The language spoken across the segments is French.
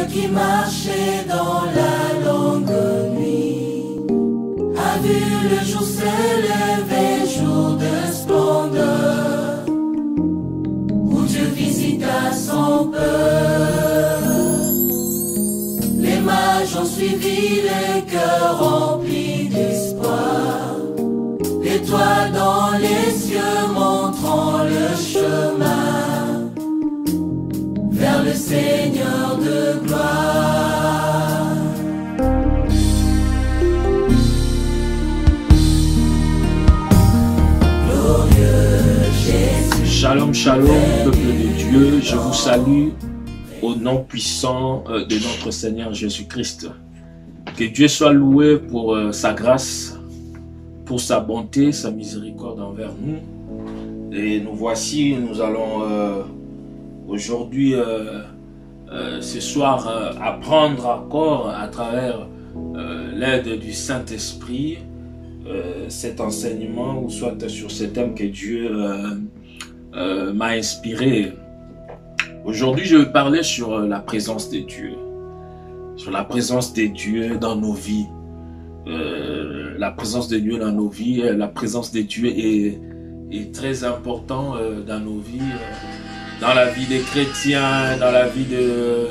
qui marchait dans la longue nuit a vu le jour s'élever, jour de splendeur, où Dieu visita son peuple. Les mages ont suivi les cœurs remplis d'espoir, l'étoile dans les cieux montrant le chemin vers le Seigneur de gloire. Glorieux Jésus. Shalom, shalom, peuple de Dieu, je vous salue au nom puissant de notre Seigneur Jésus-Christ. Que Dieu soit loué pour sa grâce, pour sa bonté, sa miséricorde envers nous. Et nous voici, nous allons aujourd'hui, ce soir, apprendre encore à travers l'aide du Saint-Esprit cet enseignement, ou soit sur ce thème que Dieu m'a inspiré. Aujourd'hui, je vais parler sur la présence de Dieu. Sur la présence de Dieu dans nos vies. La présence de Dieu dans nos vies. La présence de Dieu est très importante dans nos vies. Dans la vie des chrétiens, dans la vie de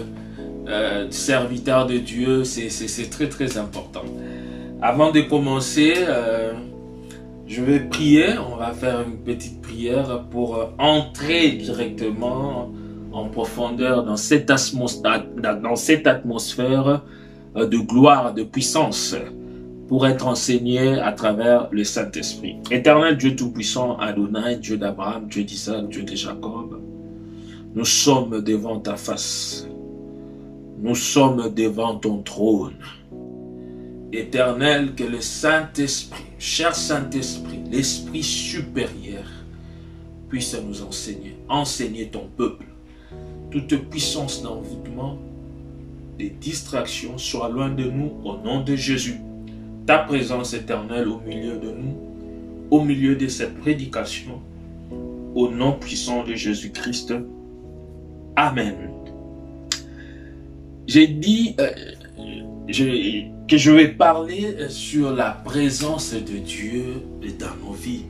serviteurs de Dieu. C'est très très important. Avant de commencer, je vais prier. On va faire une petite prière pour entrer directement en profondeur dans cette atmosphère de gloire, de puissance, pour être enseigné à travers le Saint-Esprit. Éternel Dieu Tout-Puissant, Adonai, Dieu d'Abraham, Dieu d'Isaac, Dieu de Jacob, nous sommes devant ta face. Nous sommes devant ton trône. Éternel, que le Saint-Esprit, cher Saint-Esprit, l'Esprit supérieur, puisse nous enseigner. Enseigner ton peuple. Toute puissance d'envoûtement, des distractions, soit loin de nous au nom de Jésus. Ta présence éternelle au milieu de nous, au milieu de cette prédication, au nom puissant de Jésus-Christ. Amen. J'ai dit que je vais parler sur la présence de Dieu dans nos vies.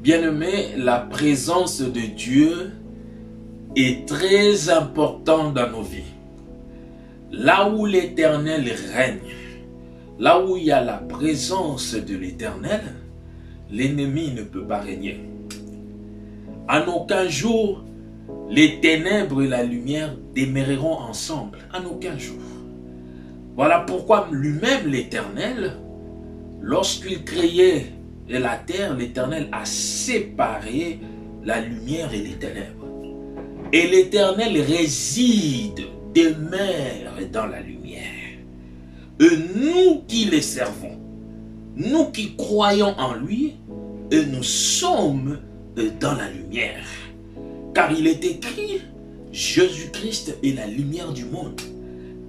Bien-aimés, la présence de Dieu est très importante dans nos vies. Là où l'Éternel règne, là où il y a la présence de l'Éternel, l'ennemi ne peut pas régner. En aucun jour, les ténèbres et la lumière demeureront ensemble. En aucun jour. Voilà pourquoi lui-même, l'Éternel, lorsqu'il créait la terre, l'Éternel a séparé la lumière et les ténèbres. Et l'Éternel réside, demeure dans la lumière. Et nous qui les servons, nous qui croyons en lui, et nous sommes dans la lumière. Car il est écrit, Jésus-Christ est la lumière du monde.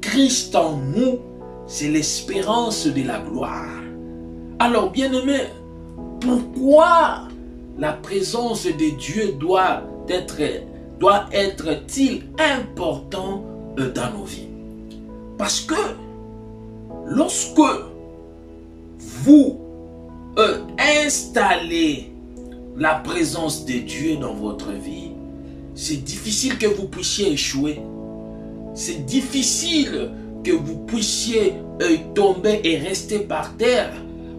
Christ en nous, c'est l'espérance de la gloire. Alors, bien-aimés, pourquoi la présence de Dieu doit être-il important dans nos vies? Parce que lorsque vous installez la présence de Dieu dans votre vie, c'est difficile que vous puissiez échouer. C'est difficile que vous puissiez tomber et rester par terre.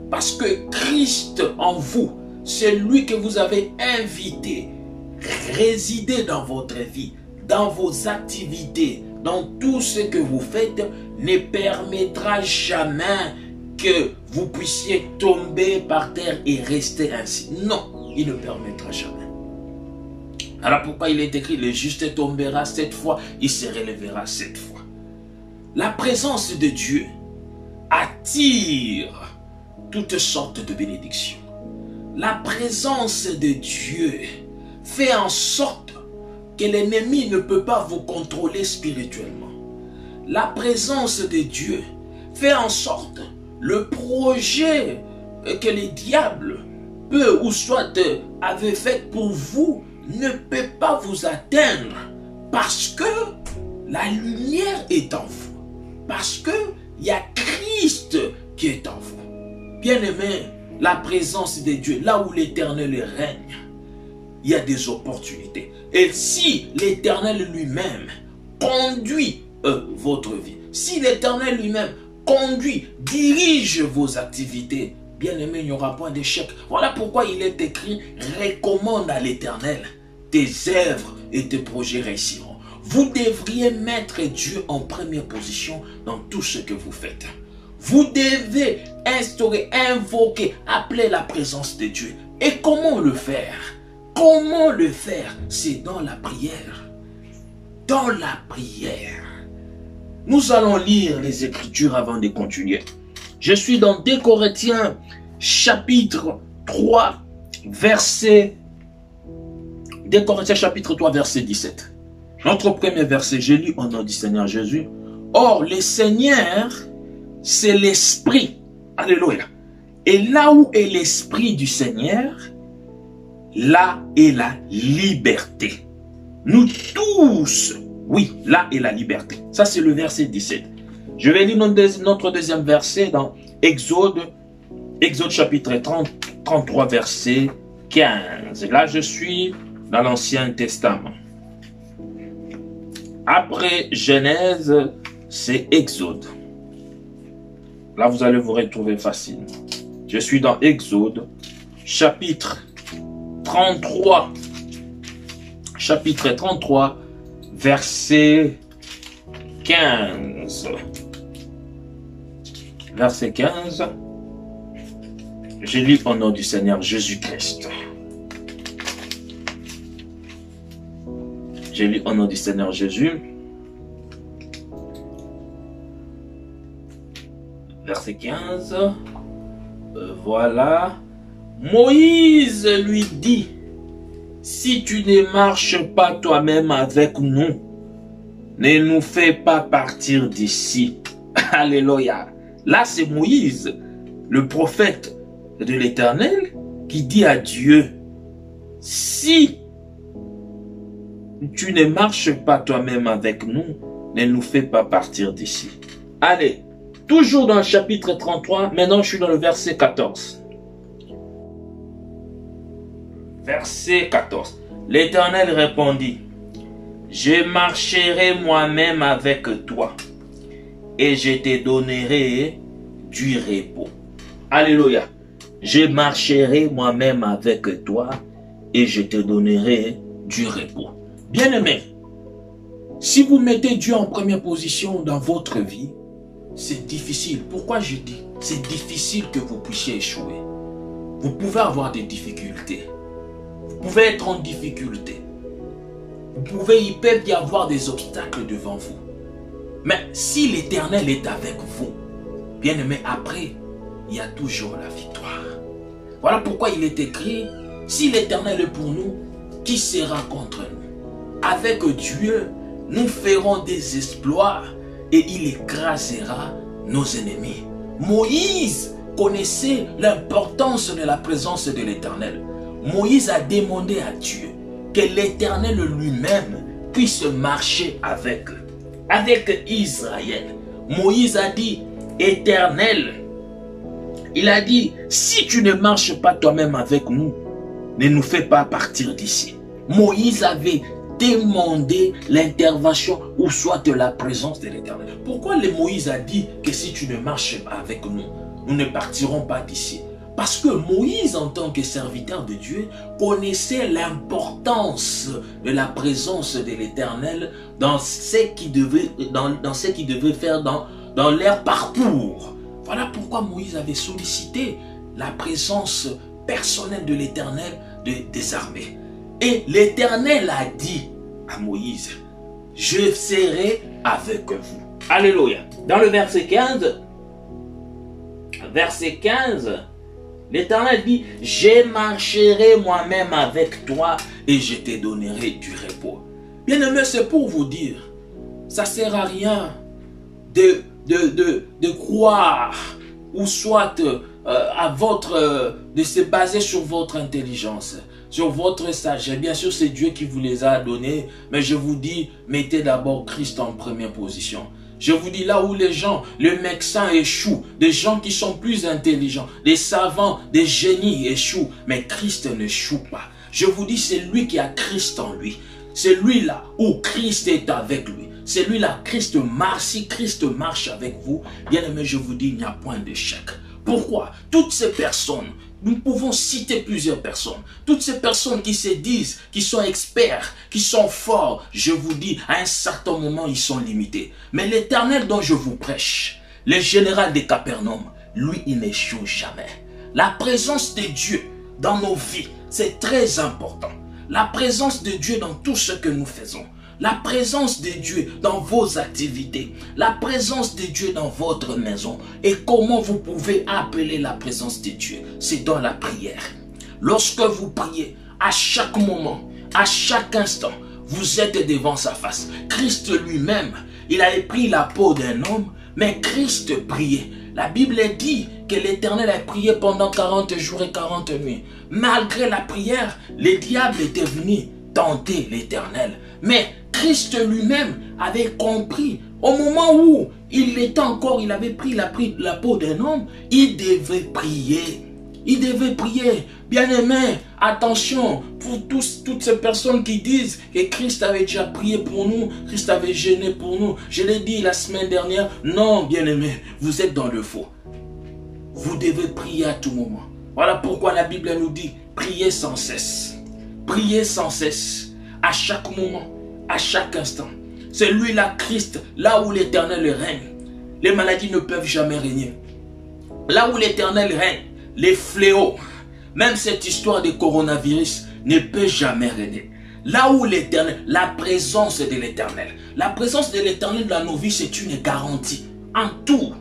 Parce que Christ en vous, c'est lui que vous avez invité, résider dans votre vie, dans vos activités, dans tout ce que vous faites, ne permettra jamais que vous puissiez tomber par terre et rester ainsi. Non, il ne permettra jamais. Alors pourquoi il est écrit, le juste tombera 7 fois, il se relèvera 7 fois. La présence de Dieu attire toutes sortes de bénédictions. La présence de Dieu fait en sorte que l'ennemi ne peut pas vous contrôler spirituellement. La présence de Dieu fait en sorte le projet que les diables peut ou soit avait fait pour vous ne peut pas vous atteindre parce que la lumière est en vous. Parce qu'il y a Christ qui est en vous. Bien-aimé, la présence de Dieu, là où l'Éternel règne, il y a des opportunités. Et si l'Éternel lui-même conduit votre vie, si l'Éternel lui-même conduit, dirige vos activités, bien-aimé, il n'y aura point d'échec. Voilà pourquoi il est écrit, recommande à l'Éternel tes œuvres et tes projets réussiront. Vous devriez mettre Dieu en première position dans tout ce que vous faites. Vous devez instaurer, invoquer, appeler la présence de Dieu. Et comment le faire? Comment le faire? C'est dans la prière. Dans la prière. Nous allons lire les Écritures avant de continuer. Je suis dans 2 Corinthiens, chapitre 3, verset... 2 Corinthiens, chapitre 3, verset 17. Notre premier verset, je lis au nom du Seigneur Jésus. Or, le Seigneur, c'est l'Esprit. Alléluia. Et là où est l'Esprit du Seigneur, là est la liberté. Nous tous, oui, là est la liberté. Ça, c'est le verset 17. Je vais lire notre deuxième verset dans Exode chapitre 33, verset 15. Là, je suis dans l'Ancien Testament. Après Genèse, c'est Exode. Là, vous allez vous retrouver facilement. Je suis dans Exode, chapitre 33. Chapitre 33, verset 15. Verset 15. Je lis au nom du Seigneur Jésus-Christ. Je lis au nom du Seigneur Jésus. Verset 15. Voilà. Moïse lui dit, si tu ne marches pas toi-même avec nous, ne nous fais pas partir d'ici. Alléluia. Là, c'est Moïse, le prophète de l'Éternel, qui dit à Dieu, si tu ne marches pas toi-même avec nous, ne nous fais pas partir d'ici. Allez, toujours dans le chapitre 33, maintenant je suis dans le verset 14. Verset 14. L'Éternel répondit, je marcherai moi-même avec toi et je te donnerai du repos. Alléluia. Je marcherai moi-même avec toi et je te donnerai du repos. Bien-aimé, si vous mettez Dieu en première position dans votre vie, c'est difficile. Pourquoi je dis? C'est difficile que vous puissiez échouer. Vous pouvez avoir des difficultés. Vous pouvez être en difficulté. Il peut y avoir des obstacles devant vous. Mais si l'Éternel est avec vous, bien-aimé, après, il y a toujours la victoire. Voilà pourquoi il est écrit, si l'Éternel est pour nous, qui sera contre nous? Avec Dieu, nous ferons des exploits et il écrasera nos ennemis. Moïse connaissait l'importance de la présence de l'Éternel. Moïse a demandé à Dieu que l'Éternel lui-même puisse marcher avec Israël. Moïse a dit, Éternel, il a dit, si tu ne marches pas toi-même avec nous, ne nous fais pas partir d'ici. Moïse avait demandé l'intervention ou soit la présence de l'Éternel. Pourquoi Moïse a dit que si tu ne marches pas avec nous, nous ne partirons pas d'ici? Parce que Moïse, en tant que serviteur de Dieu, connaissait l'importance de la présence de l'Éternel dans ce qu'il devait faire dans leur parcours. Voilà pourquoi Moïse avait sollicité la présence personnelle de l'Éternel des armées. Et l'Éternel a dit à Moïse, je serai avec vous. Alléluia. Dans le verset 15, l'Éternel dit, je marcherai moi-même avec toi et je te donnerai du repos. Bien-aimé, c'est pour vous dire, ça ne sert à rien de croire ou soit de se baser sur votre intelligence. sur votre sagesse. Bien sûr, c'est Dieu qui vous les a donnés, mais je vous dis, mettez d'abord Christ en première position. Je vous dis, là où les gens, les médecins échouent, des gens qui sont plus intelligents, des savants, des génies échouent, mais Christ n'échoue pas. Je vous dis, c'est lui qui a Christ en lui. C'est lui là où Christ est avec lui. C'est lui là, Christ marche. Si Christ marche avec vous, bien aimé, je vous dis, il n'y a point d'échec. Pourquoi? Toutes ces personnes, nous pouvons citer plusieurs personnes. Toutes ces personnes qui se disent, qui sont experts, qui sont forts, je vous dis, à un certain moment, ils sont limités. Mais l'Éternel dont je vous prêche, le général de Capernaum, lui, il n'échoue jamais. La présence de Dieu dans nos vies, c'est très important. La présence de Dieu dans tout ce que nous faisons. La présence de Dieu dans vos activités. La présence de Dieu dans votre maison. Et comment vous pouvez appeler la présence de Dieu? C'est dans la prière. Lorsque vous priez, à chaque moment, à chaque instant, vous êtes devant sa face. Christ lui-même, il avait pris la peau d'un homme, mais Christ priait. La Bible dit que l'Éternel a prié pendant 40 jours et 40 nuits. Malgré la prière, le diable était venu tenter l'Éternel. Mais Christ lui-même avait compris, au moment où il avait pris la peau d'un homme, il devait prier. Il devait prier. Bien-aimé, attention, pour toutes ces personnes qui disent que Christ avait déjà prié pour nous, Christ avait gêné pour nous. Je l'ai dit la semaine dernière, non, bien-aimé, vous êtes dans le faux. Vous devez prier à tout moment. Voilà pourquoi la Bible nous dit, priez sans cesse. Priez sans cesse, à chaque moment, à chaque instant. C'est lui là, Christ, là où l'Éternel règne. Les maladies ne peuvent jamais régner. Là où l'Éternel règne, les fléaux, même cette histoire de coronavirus ne peut jamais régner. Là où l'Éternel, la présence de l'Éternel. La présence de l'Éternel dans nos vies, c'est une garantie. En tout,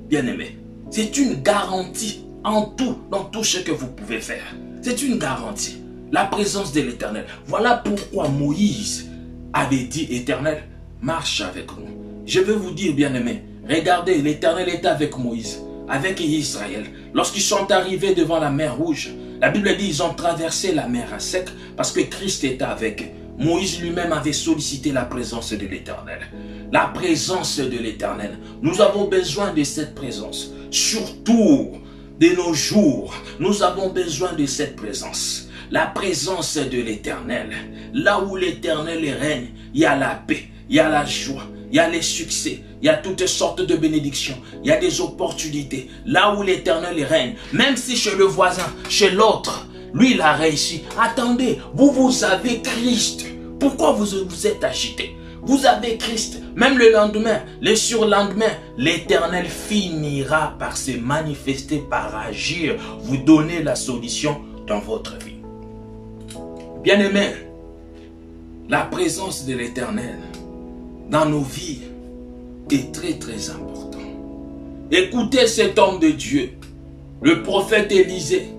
bien-aimé. C'est une garantie en tout, dans tout ce que vous pouvez faire. C'est une garantie. La présence de l'Éternel. Voilà pourquoi Moïse avait dit, Éternel, marche avec nous. Je vais vous dire, bien-aimé, regardez, l'Éternel était avec Moïse, avec Israël. Lorsqu'ils sont arrivés devant la mer Rouge, la Bible dit ils ont traversé la mer à sec parce que Christ était avec eux. Moïse lui-même avait sollicité la présence de l'Éternel. La présence de l'Éternel. Nous avons besoin de cette présence. Surtout de nos jours, nous avons besoin de cette présence. La présence de l'Éternel. Là où l'Éternel règne, il y a la paix, il y a la joie, il y a les succès, il y a toutes sortes de bénédictions, il y a des opportunités. Là où l'Éternel règne, même si chez le voisin, chez l'autre, lui il a réussi. Attendez, vous avez Christ. Pourquoi vous êtes agité? Vous avez Christ. Même le lendemain, le surlendemain, l'Éternel finira par se manifester, par agir, vous donner la solution dans votre vie. Bien-aimés, la présence de l'Éternel dans nos vies est très très important. Écoutez cet homme de Dieu, le prophète Élisée.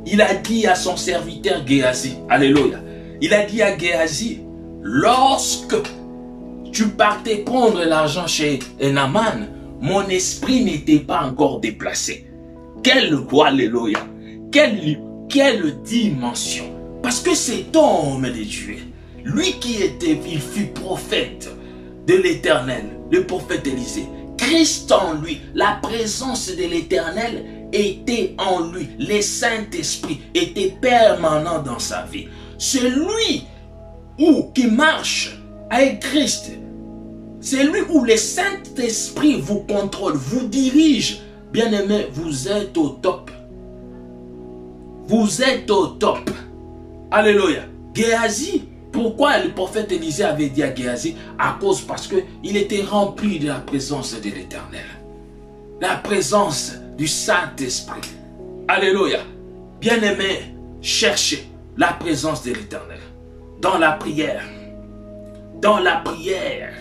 Il a dit à son serviteur Géasi, alléluia, il a dit à Géasi, lorsque tu partais prendre l'argent chez Naaman, mon esprit n'était pas encore déplacé. Quelle alléluia, quelle dimension. Parce que cet homme de Dieu, lui il fut prophète de l'Éternel, le prophète Élisée. Christ en lui, la présence de l'Éternel était en lui. Le Saint-Esprit était permanent dans sa vie. C'est lui qui marche avec Christ. C'est lui où le Saint-Esprit vous contrôle, vous dirige. Bien-aimés, vous êtes au top. Vous êtes au top. Alléluia. Géasi, pourquoi le prophète Élisée avait dit à Géasi? Parce qu'il était rempli de la présence de l'Éternel. La présence du Saint-Esprit. Alléluia. Bien-aimés, cherchez la présence de l'Éternel. Dans la prière. Dans la prière.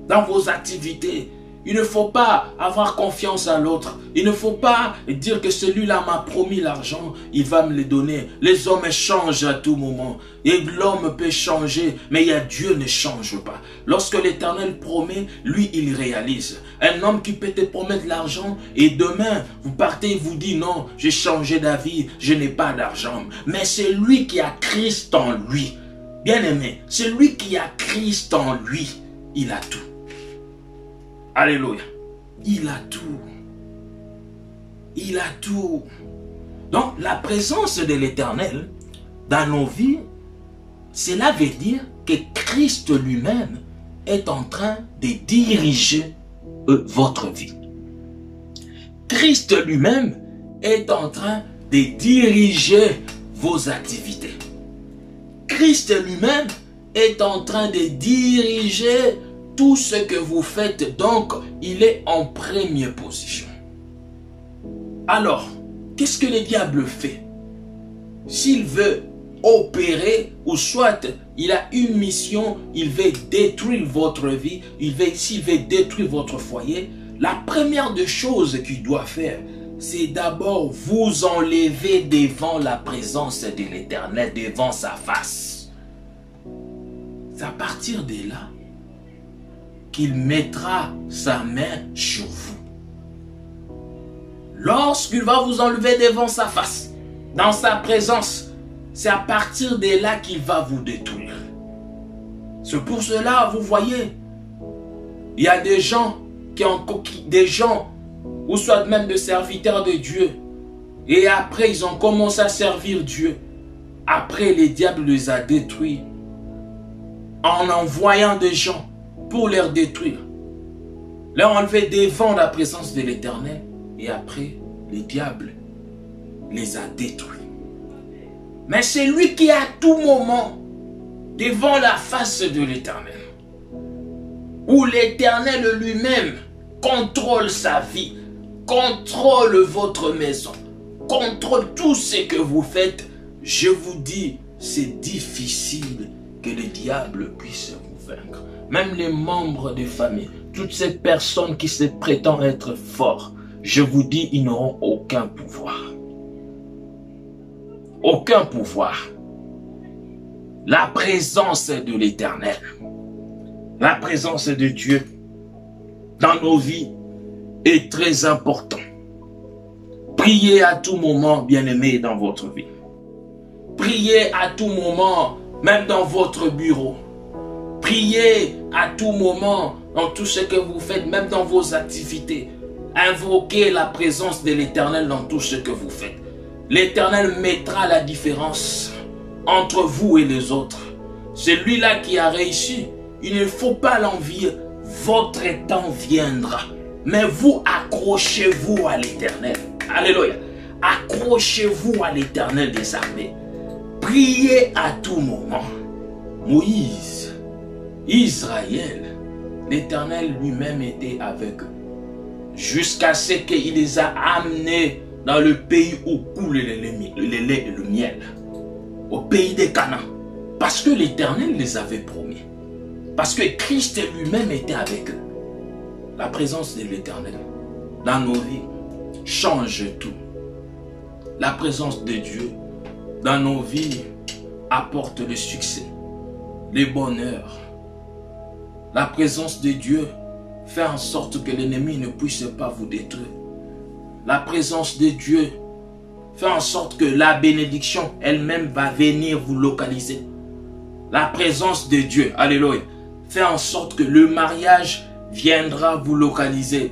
Dans vos activités. Il ne faut pas avoir confiance à l'autre. Il ne faut pas dire que celui-là m'a promis l'argent, il va me le donner. Les hommes changent à tout moment. Et l'homme peut changer, mais Dieu ne change pas. Lorsque l'Éternel promet, lui, il réalise. Un homme qui peut te promettre l'argent et demain, vous partez et vous dites non, j'ai changé d'avis, je n'ai pas d'argent. Mais c'est lui qui a Christ en lui. Bien-aimé, celui qui a Christ en lui, il a tout. Alléluia. Il a tout. Il a tout. Donc, la présence de l'Éternel dans nos vies, cela veut dire que Christ lui-même est en train de diriger votre vie. Christ lui-même est en train de diriger vos activités. Christ lui-même est en train de diriger tout ce que vous faites, donc il est en première position. Alors, qu'est-ce que le diable fait? S'il veut opérer, ou soit il a une mission, il veut détruire votre vie, s'il veut détruire votre foyer, la première des choses qu'il doit faire, c'est d'abord vous enlever devant la présence de l'Éternel, devant sa face. C'est à partir de là qu'il mettra sa main sur vous. Lorsqu'il va vous enlever devant sa face, dans sa présence, c'est à partir de là qu'il va vous détruire. C'est pour cela, vous voyez, il y a des gens ou soit même des serviteurs de Dieu, et après ils ont commencé à servir Dieu. Après, le diable les a détruits en envoyant des gens pour les détruire, les enlever devant la présence de l'Éternel, et après, le diable les a détruits. Mais c'est lui qui à tout moment, devant la face de l'Éternel, où l'Éternel lui-même contrôle sa vie, contrôle votre maison, contrôle tout ce que vous faites, je vous dis, c'est difficile que le diable puisse vous vaincre. Même les membres de famille, toutes ces personnes qui se prétendent être forts, je vous dis, ils n'auront aucun pouvoir. Aucun pouvoir. La présence de l'Éternel, la présence de Dieu dans nos vies est très important. Priez à tout moment, bien-aimés, dans votre vie. Priez à tout moment, même dans votre bureau. Priez à tout moment, dans tout ce que vous faites, même dans vos activités. Invoquez la présence de l'Éternel dans tout ce que vous faites. L'Éternel mettra la différence entre vous et les autres. Celui-là qui a réussi, il ne faut pas l'envier. Votre temps viendra. Mais vous, accrochez-vous à l'Éternel. Alléluia. Accrochez-vous à l'Éternel des armées. Priez à tout moment. Moïse, Israël, l'Éternel lui-même était avec eux. Jusqu'à ce qu'il les a amenés dans le pays où coule le lait et le miel. Au pays des Canaan. Parce que l'Éternel les avait promis. Parce que Christ lui-même était avec eux. La présence de l'Éternel dans nos vies change tout. La présence de Dieu dans nos vies apporte le succès, le bonheur. La présence de Dieu fait en sorte que l'ennemi ne puisse pas vous détruire. La présence de Dieu fait en sorte que la bénédiction elle-même va venir vous localiser. La présence de Dieu, alléluia, fait en sorte que le mariage viendra vous localiser.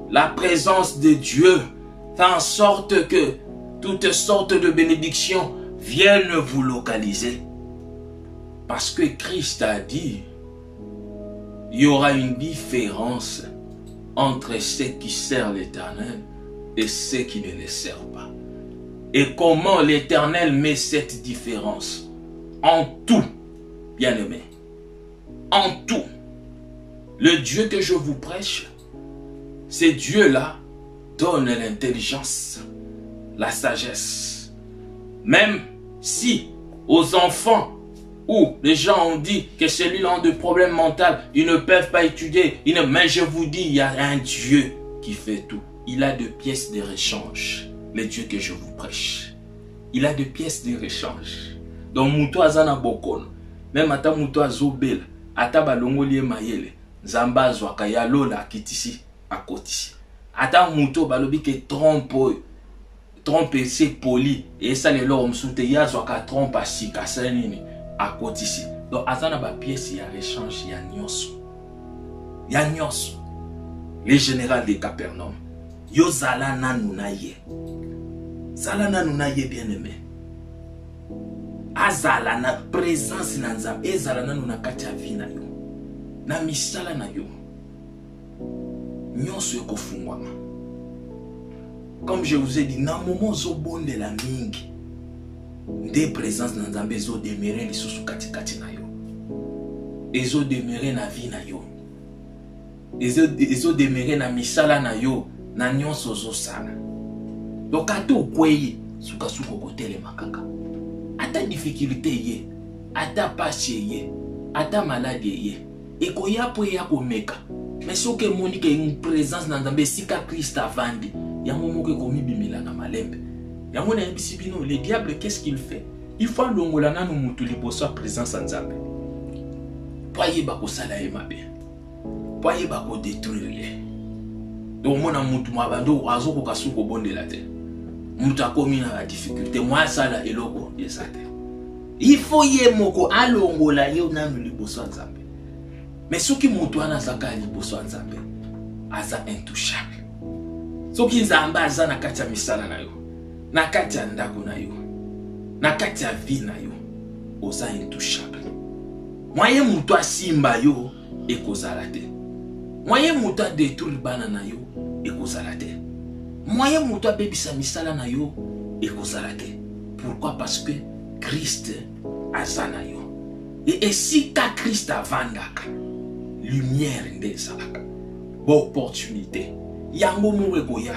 La présence de Dieu fait en sorte que toutes sortes de bénédictions viennent vous localiser. Parce que Christ a dit, il y aura une différence entre ceux qui servent l'Éternel et ceux qui ne le servent pas. Et comment l'Éternel met cette différence? En tout, bien-aimé. En tout. Le Dieu que je vous prêche, ce Dieu-là donne l'intelligence, la sagesse. Même si aux enfants, où les gens ont dit que celui-là a des problèmes mentaux, ils ne peuvent pas étudier. Mais je vous dis, il y a un Dieu qui fait tout. Il a deux pièces de rechange, le Dieu que je vous prêche. Il a deux pièces de rechange. Donc, Moutou Azana Bokon, même Ata Moutou Azobel, Ata Balongolié Mayele, Zamba Zwaka Lola Kitisi, à Kotisi. Ata Moutou Balobi que trompe c'est poli, et ça les l'homme soute, ya Zwaka trompe à Sikasanini, à Kotisi. Donc, Azana ba pièce, il y a rechange, il y a Nyonso. Il y a Nyonso. Les généraux de Capernaum. Yo Zalana Nounaye. Zalana Nounaye bien-aimé. Azalana présence na nzambe. Ezalana nuna kati ya vie na yo. Na misala na yo. Nyonso yoko fungwama. Comme je vous ai dit, na moment zo bonde la mingi. Des présences na nzambe zo demere lisusu kati kati na yo. Ezo demere na vie na yo. Ezo demere na misala na yo. Na nyonso zo sala. Donc ato kweye suka suko kotele makaka. Ata difficulté ye, ata passe ye, ata maladie ye. Et ko ya po ya ko meka. Mais so ke moni ke une présence na nzambe sika Christ avandi. Ya momo ke komi bimila na malembe. Ya mona bisibino le diable qu'est-ce qu'il fait? Il faut longola na mutu liboso présence na nzambe. Poye ba ko sala e mabe. Poye ba ko détruire ye. Donc mona mutu mabando azo ko kasuko bonde la te. Mutu akomi na difficulté moi ça là eloko yesate. Il faut ye moko alongola ye na liboso nzambe. Mais soki mutu ana zaka liboso nzambe aza intouchable. Soki nzamba aza na kati ya misala na yo, na kati ya ndako na yo, na kati ya vie na yo, oza intouchable. Moyen mutu asimba yo ekozala te. Moyen mutu a détruire bana na yo ekozala te. Moyen mutu abebisa misala na yo ekozala te. Pourquoi? Parce que Christ aza na yo. Et si ka Christ avandaka, lumière ndezalaka. Bo opportunité. Yango mouwe koya.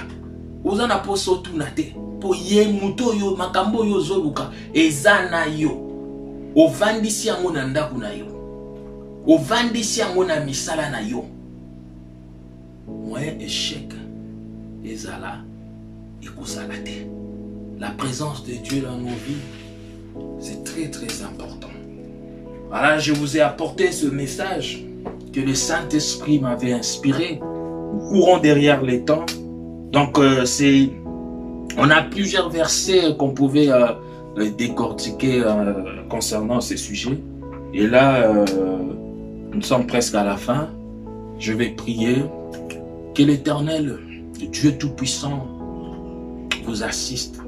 Oza na poso tuna te. Po ye muto yo makambo yo zoluka eza na yo. Ovandisi yango na ndako na yo. Ovandisi yango na misala na yo. Moyen échec ezala ekozala te. La présence de Dieu dans nos vies, c'est très très important. Voilà, je vous ai apporté ce message que le Saint-Esprit m'avait inspiré. Nous courons derrière les temps. Donc, on a plusieurs versets qu'on pouvait décortiquer concernant ces sujets. Et là, nous sommes presque à la fin. Je vais prier que l'Éternel, Dieu Tout-Puissant, vous assiste.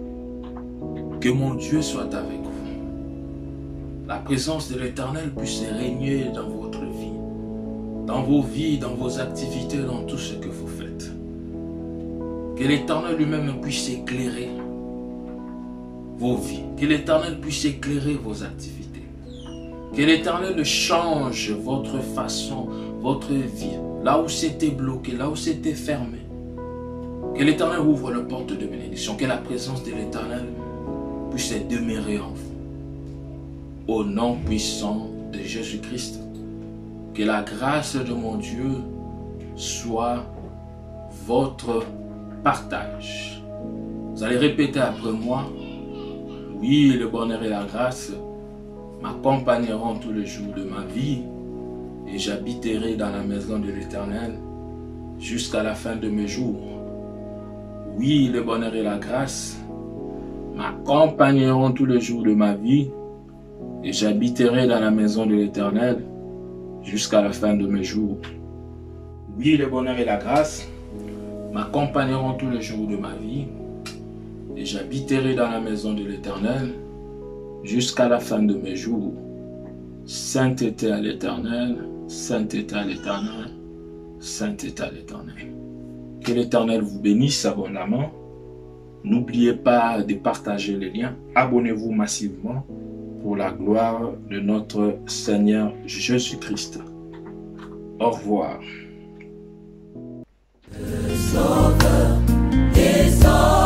Que mon Dieu soit avec vous. La présence de l'Éternel puisse régner dans votre vie, dans vos vies, dans vos activités, dans tout ce que vous faites. Que l'Éternel lui-même puisse éclairer vos vies. Que l'Éternel puisse éclairer vos activités. Que l'Éternel change votre façon, votre vie. Là où c'était bloqué, là où c'était fermé. Que l'Éternel ouvre la porte de bénédiction. Que la présence de l'Éternel puisse demeurer en vous. Au nom puissant de Jésus-Christ, que la grâce de mon Dieu soit votre partage. Vous allez répéter après moi. Oui, le bonheur et la grâce m'accompagneront tous les jours de ma vie et j'habiterai dans la maison de l'Éternel jusqu'à la fin de mes jours. Oui, le bonheur et la grâce m'accompagneront tous les jours de ma vie et j'habiterai dans la maison de l'Éternel jusqu'à la fin de mes jours. Oui, le bonheur et la grâce m'accompagneront tous les jours de ma vie et j'habiterai dans la maison de l'Éternel jusqu'à la fin de mes jours. Sainteté à l'Éternel, sainteté à l'Éternel, sainteté à l'Éternel. Que l'Éternel vous bénisse abondamment. N'oubliez pas de partager les liens. Abonnez-vous massivement pour la gloire de notre Seigneur Jésus-Christ. Au revoir. Le Sauveur des hommes.